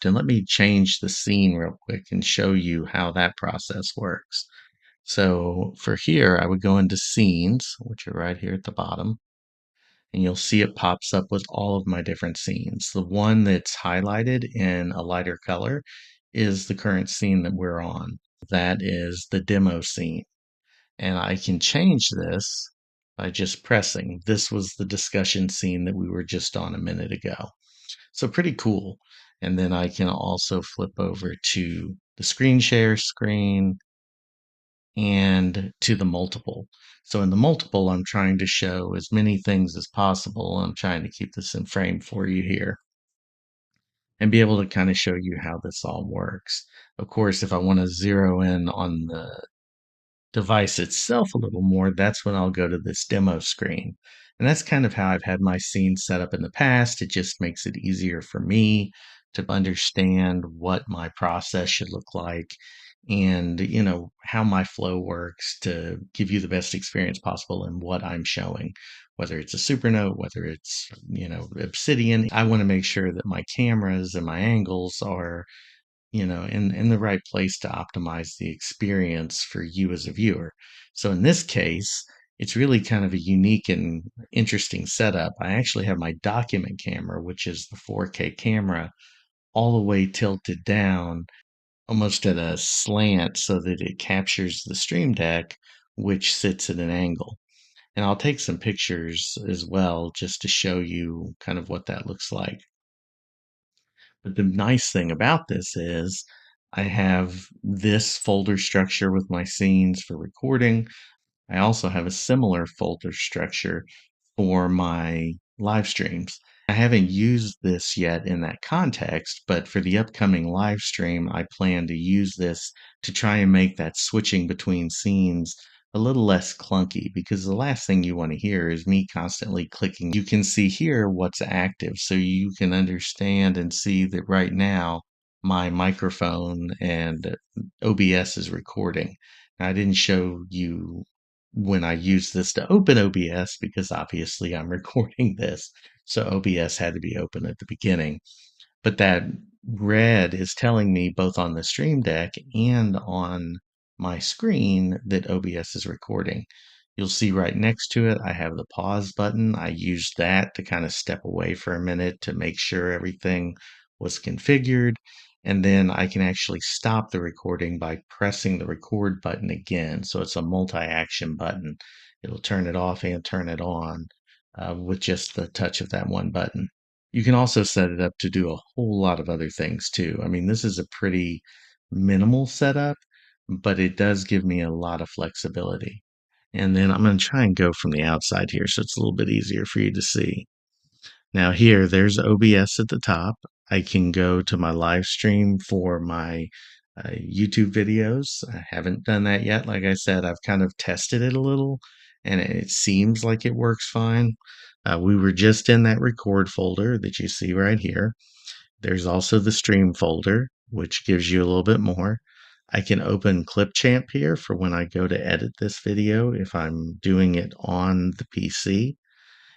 script. And let me change the scene real quick and show you how that process works. So for here, I would go into scenes, which are right here at the bottom, and you'll see it pops up with all of my different scenes. The one that's highlighted in a lighter color is the current scene that we're on. That is the demo scene. And I can change this by just pressing. This was the discussion scene that we were just on a minute ago. So pretty cool. And then I can also flip over to the screen share screen and to the multiple. So in the multiple, I'm trying to show as many things as possible. I'm trying to keep this in frame for you here and be able to kind of show you how this all works. Of course, if I want to zero in on the device itself a little more, that's when I'll go to this demo screen. And that's kind of how I've had my scenes set up in the past. It just makes it easier for me to understand what my process should look like and, how my flow works to give you the best experience possible in what I'm showing. Whether it's a Supernote, whether it's, Obsidian, I want to make sure that my cameras and my angles are in the right place to optimize the experience for you as a viewer. So in this case, it's really kind of a unique and interesting setup. I actually have my document camera, which is the 4K camera, all the way tilted down, almost at a slant so that it captures the Stream Deck, which sits at an angle. And I'll take some pictures as well just to show you kind of what that looks like. But the nice thing about this is I have this folder structure with my scenes for recording. I also have a similar folder structure for my live streams. I haven't used this yet in that context, but for the upcoming live stream, I plan to use this to try and make that switching between scenes a little less clunky because the last thing you want to hear is me constantly clicking. You can see here what's active, so you can understand and see that right now my microphone and OBS is recording. I didn't show you when I use this to open OBS because obviously I'm recording this. So OBS had to be open at the beginning. But that red is telling me both on the Stream Deck and on my screen that OBS is recording. You'll see right next to it, I have the pause button. I used that to kind of step away for a minute to make sure everything was configured. And then I can actually stop the recording by pressing the record button again. So it's a multi-action button. It'll turn it off and turn it on with just the touch of that one button. You can also set it up to do a whole lot of other things too. I mean, this is a pretty minimal setup, but it does give me a lot of flexibility. And then I'm going to try and go from the outside here so it's a little bit easier for you to see. Now here, there's OBS at the top. I can go to my live stream for my YouTube videos. I haven't done that yet. Like I said, I've kind of tested it a little and it seems like it works fine. We were just in that record folder that you see right here. There's also the stream folder, which gives you a little bit more. I can open Clipchamp here for when I go to edit this video if I'm doing it on the PC.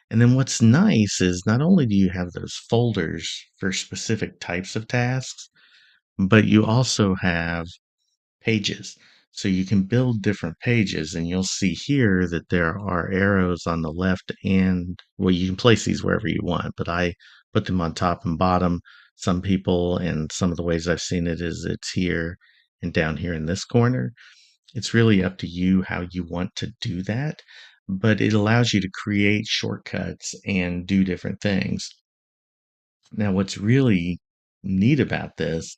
And then what's nice is not only do you have those folders for specific types of tasks, but you also have pages. So you can build different pages, and you'll see here that there are arrows on the left and, well, you can place these wherever you want, but I put them on top and bottom. Some people, and some of the ways I've seen it is it's here and down here in this corner. It's really up to you how you want to do that, but it allows you to create shortcuts and do different things. Now, what's really neat about this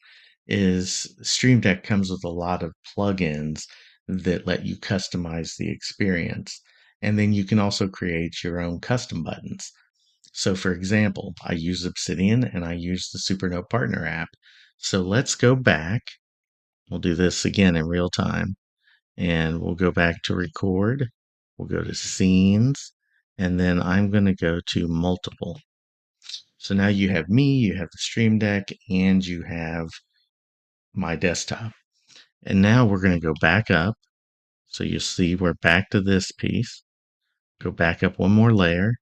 is Stream Deck comes with a lot of plugins that let you customize the experience. And then you can also create your own custom buttons. So, for example, I use Obsidian and I use the Supernote Partner app. So let's go back. We'll do this again in real time. And we'll go back to record. We'll go to scenes. And then I'm going to go to multiple. So now you have me, you have the Stream Deck, and you have my desktop. And now we're going to go back up. So you'll see we're back to this piece. Go back up one more layer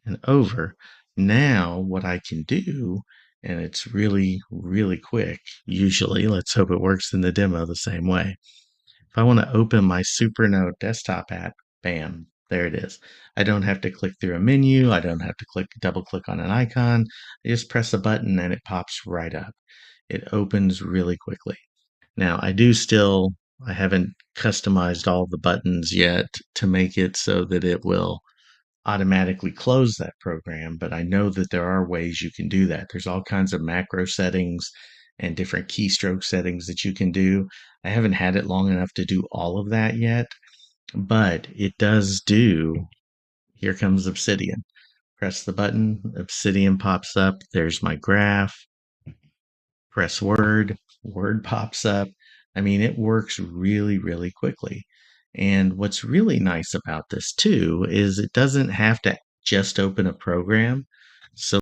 and over. Now what I can do and it's really, really quick. Usually, let's hope it works in the demo the same way. If I want to open my Supernote desktop app, bam, there it is. I don't have to click through a menu. I don't have to double click on an icon. I just press a button and it pops right up. It opens really quickly. Now, I haven't customized all the buttons yet to make it so that it will automatically close that program, but I know that there are ways you can do that. There's all kinds of macro settings and different keystroke settings that you can do. I haven't had it long enough to do all of that yet, but it does do. Here comes Obsidian. Press the button, Obsidian pops up. There's my graph. Press Word pops up. I mean, it works really, really quickly. And what's really nice about this too is it doesn't have to just open a program. So